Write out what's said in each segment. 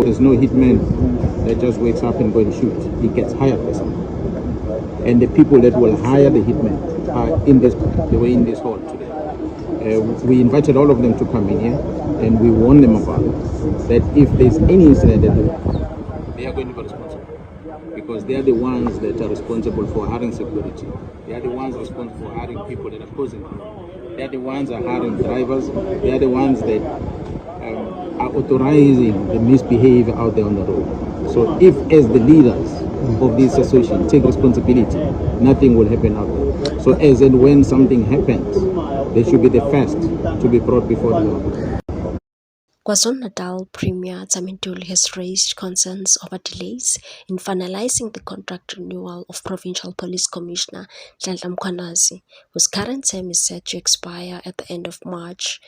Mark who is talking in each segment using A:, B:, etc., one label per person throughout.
A: there's no hitman that just wakes up and go and shoot. He gets hired by someone. And the people that will hire the hitman are they were in this hall today. We invited all of them to come in here, and we warned them about it, that if there's any incident that they are going to be responsible, because they are the ones that are responsible for hiring security. They are the ones responsible for hiring people that are causing harm. They are the ones that are hiring drivers. They are the ones that are authorizing the misbehavior out there on the road. So if, as the leaders of this association, take responsibility, nothing will happen out there. So as and when something happens, they should be the first to be brought before the law.
B: KwaZulu-Natal Premier Tami Ntuli has raised concerns over delays in finalizing the contract renewal of Provincial Police Commissioner Nhlanhla Mkhwanazi, whose current term is set to expire at the end of March.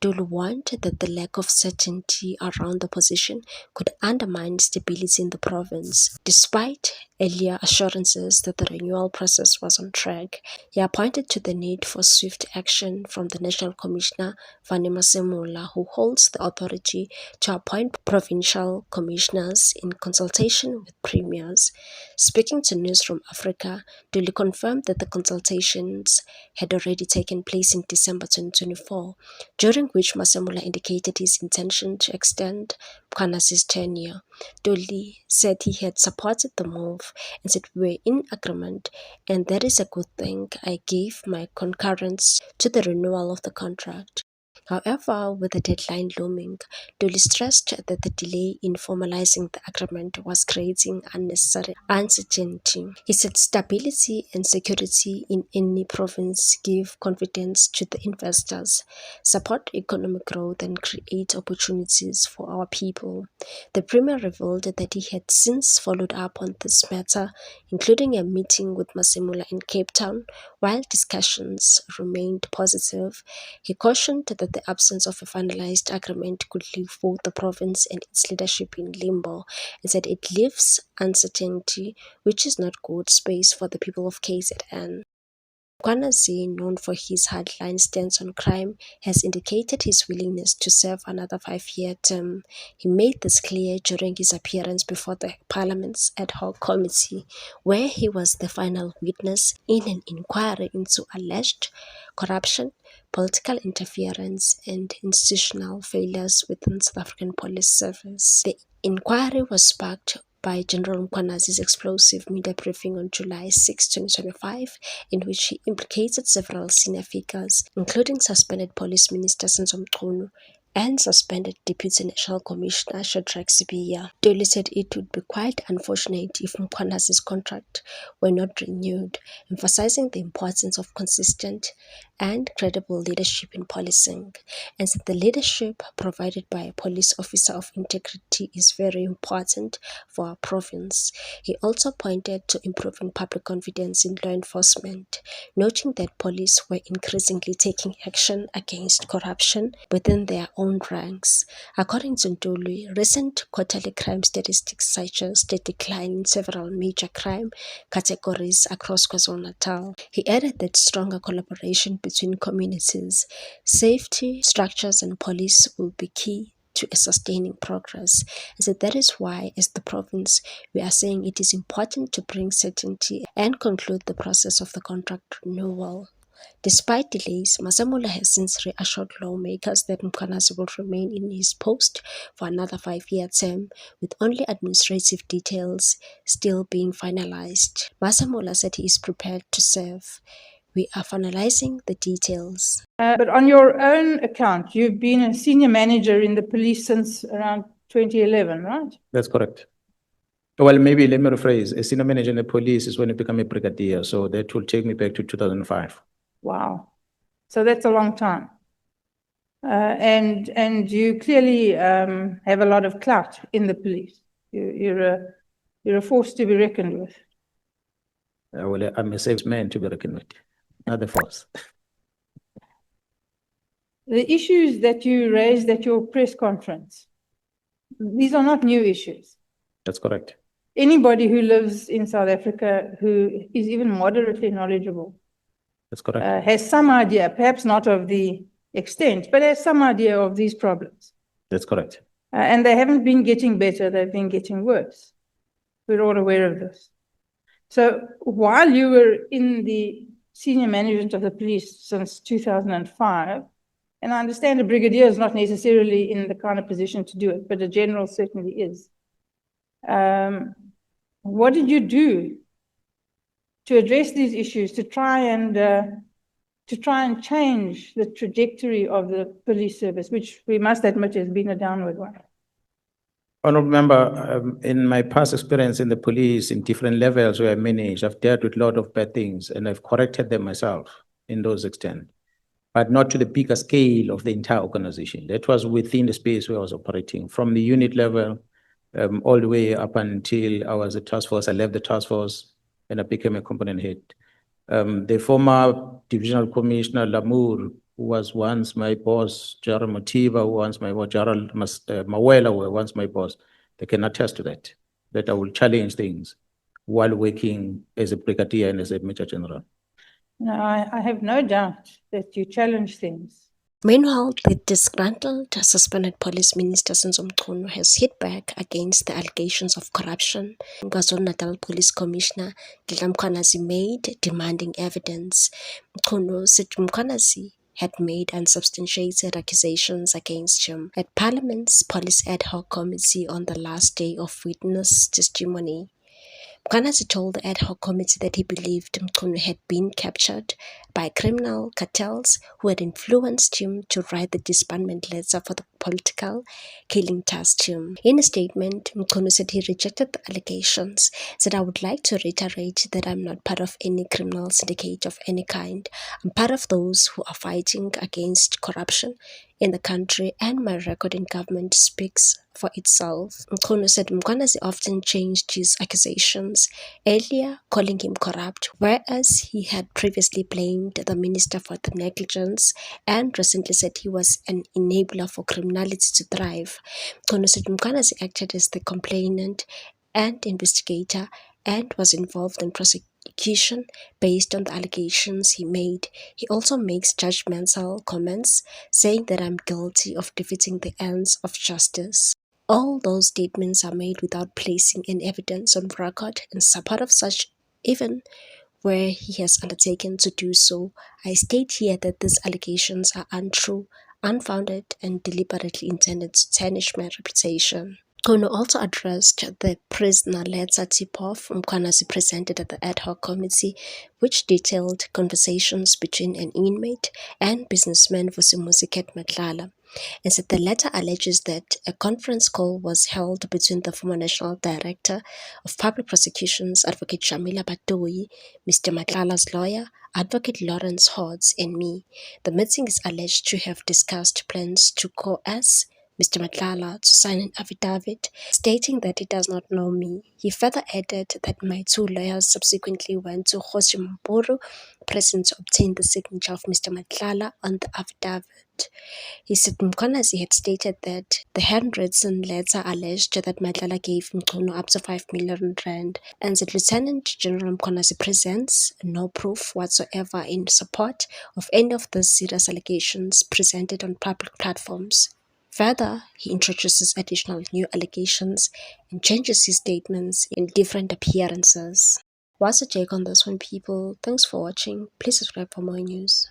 B: Ntuli warned that the lack of certainty around the position could undermine stability in the province. Despite earlier assurances that the renewal process was on track, he pointed to the need for swift action from the National Commissioner, Vani Masemola, who holds the authority to appoint provincial commissioners in consultation with premiers. Speaking to Newsroom Africa, Ntuli confirmed that the consultations had already taken place in December 2024, during which Masemola indicated his intention to extend Mkhwanazi's tenure. Ntuli said he had supported the move and said we were in agreement, and that is a good thing. I gave my concurrence to the renewal of the contract. However, with the deadline looming, Ntuli stressed that the delay in formalizing the agreement was creating unnecessary uncertainty. He said stability and security in any province give confidence to the investors, support economic growth, and create opportunities for our people. The Premier revealed that he had since followed up on this matter, including a meeting with Masemola in Cape Town. While discussions remained positive, he cautioned that the absence of a finalized agreement could leave both the province and its leadership in limbo, and said it leaves uncertainty, which is not good space for the people of KZN. Mkhwanazi, known for his hardline stance on crime, has indicated his willingness to serve another 5-year term. He made this clear during his appearance before the Parliament's ad hoc committee, where he was the final witness in an inquiry into alleged corruption, political interference, and institutional failures within South African Police Service. The inquiry was sparked by General Mkhwanazi's explosive media briefing on July 6, 2025, in which he implicated several senior figures, including suspended Police Minister Senzo Mchunu and suspended Deputy National Commissioner Shadrack Sibiya. Ntuli said it would be quite unfortunate if Mkhwanazi's contract were not renewed, emphasizing the importance of consistent and credible leadership in policing, and said the leadership provided by a police officer of integrity is very important for our province. He also pointed to improving public confidence in law enforcement, noting that police were increasingly taking action against corruption within their own ranks. According to Ntuli, recent quarterly crime statistics suggest a decline in several major crime categories across KwaZulu-Natal. He added that stronger collaboration between communities, safety structures, and police will be key to sustaining progress. And so that is why, as the province, we are saying it is important to bring certainty and conclude the process of the contract renewal. Despite delays, Masemola has since reassured lawmakers that Mkhwanazi will remain in his post for another 5-year term, with only administrative details still being finalized. Masemola said he is prepared to serve. We are finalizing the details.
C: But on your own account, you've been a senior manager in the police since around 2011, right?
A: That's correct. Well, maybe let me rephrase. A senior manager in the police is when you become a brigadier, so that will take me back to 2005.
C: Wow. So that's a long time. And you clearly have a lot of clout in the police. You're a force to be reckoned with.
A: Well, I'm a safe man to be reckoned with, not the force.
C: The issues that you raised at your press conference, these are not new issues.
A: That's correct.
C: Anybody who lives in South Africa who is even moderately knowledgeable
A: That's correct.
C: has some idea, perhaps not of the extent, but has some idea of these problems.
A: That's correct.
C: And they haven't been getting better, they've been getting worse. We're all aware of this. So while you were in the senior management of the police since 2005, and I understand a brigadier is not necessarily in the kind of position to do it, but a general certainly is. What did you do to address these issues, to try and change the trajectory of the police service, which we must admit has been a downward one?
A: Honourable Member, in my past experience in the police, in different levels where I managed, I've dealt with a lot of bad things and I've corrected them myself in those extent, but not to the bigger scale of the entire organization. That was within the space where I was operating, from the unit level all the way up until I was a task force. I left the task force and I became a component head. The former divisional commissioner, Lamour, who was once my boss, Gerald Motiba, who once my boss, Gerald Mawela, who was once my boss, they can attest to that I will challenge things while working as a brigadier and as a major general.
C: No, I have no doubt that you challenge things.
B: Meanwhile, the disgruntled suspended police minister Senzo Mchunu has hit back against the allegations of corruption KwaZulu-Natal Police Commissioner Nhlanhla Mkhwanazi made, demanding evidence. Mchunu said Mkhwanazi had made unsubstantiated accusations against him at Parliament's Police Ad Hoc Committee on the last day of witness testimony. Mkhwanazi told the ad hoc committee that he believed Mchunu had been captured by criminal cartels who had influenced him to write the disbandment letter for the political killing task team. In a statement, Mchunu said he rejected the allegations, said, "I would like to reiterate that I'm not part of any criminal syndicate of any kind. I'm part of those who are fighting against corruption in the country, and my record in government speaks for itself." Mchunu said Mkhwanazi often changed his accusations, earlier calling him corrupt, whereas he had previously blamed the minister for the negligence and recently said he was an enabler for criminality to thrive. Mchunu said Mkhwanazi acted as the complainant and investigator and was involved in prosecution based on the allegations he made. He also makes judgmental comments, saying that I'm guilty of defeating the ends of justice. All those statements are made without placing any evidence on record in support of such, even where he has undertaken to do so. I state here that these allegations are untrue, unfounded, and deliberately intended to tarnish my reputation. Mchunu also addressed the prisoner letter tip-off Mkhwanazi presented at the ad hoc committee, which detailed conversations between an inmate and businessman Vusimuzi Matlala, and said the letter alleges that a conference call was held between the former National Director of Public Prosecutions, Advocate Jamila Batoyi, Mr. Matlala's lawyer, Advocate Lawrence Hodds, and me. The meeting is alleged to have discussed plans to coerce Mr. Matlala to sign an affidavit stating that he does not know me. He further added that my two lawyers subsequently went to Kgosi Mampuru prison to obtain the signature of Mr. Matlala on the affidavit. He said Mkhwanazi had stated that the handwritten letter alleged that Matlala gave Mchunu up to 5 million rand, and that Lieutenant General Mkhwanazi presents no proof whatsoever in support of any of the serious allegations presented on public platforms. Further, he introduces additional new allegations and changes his statements in different appearances. What's your take on this one, people? Thanks for watching. Please subscribe for more news.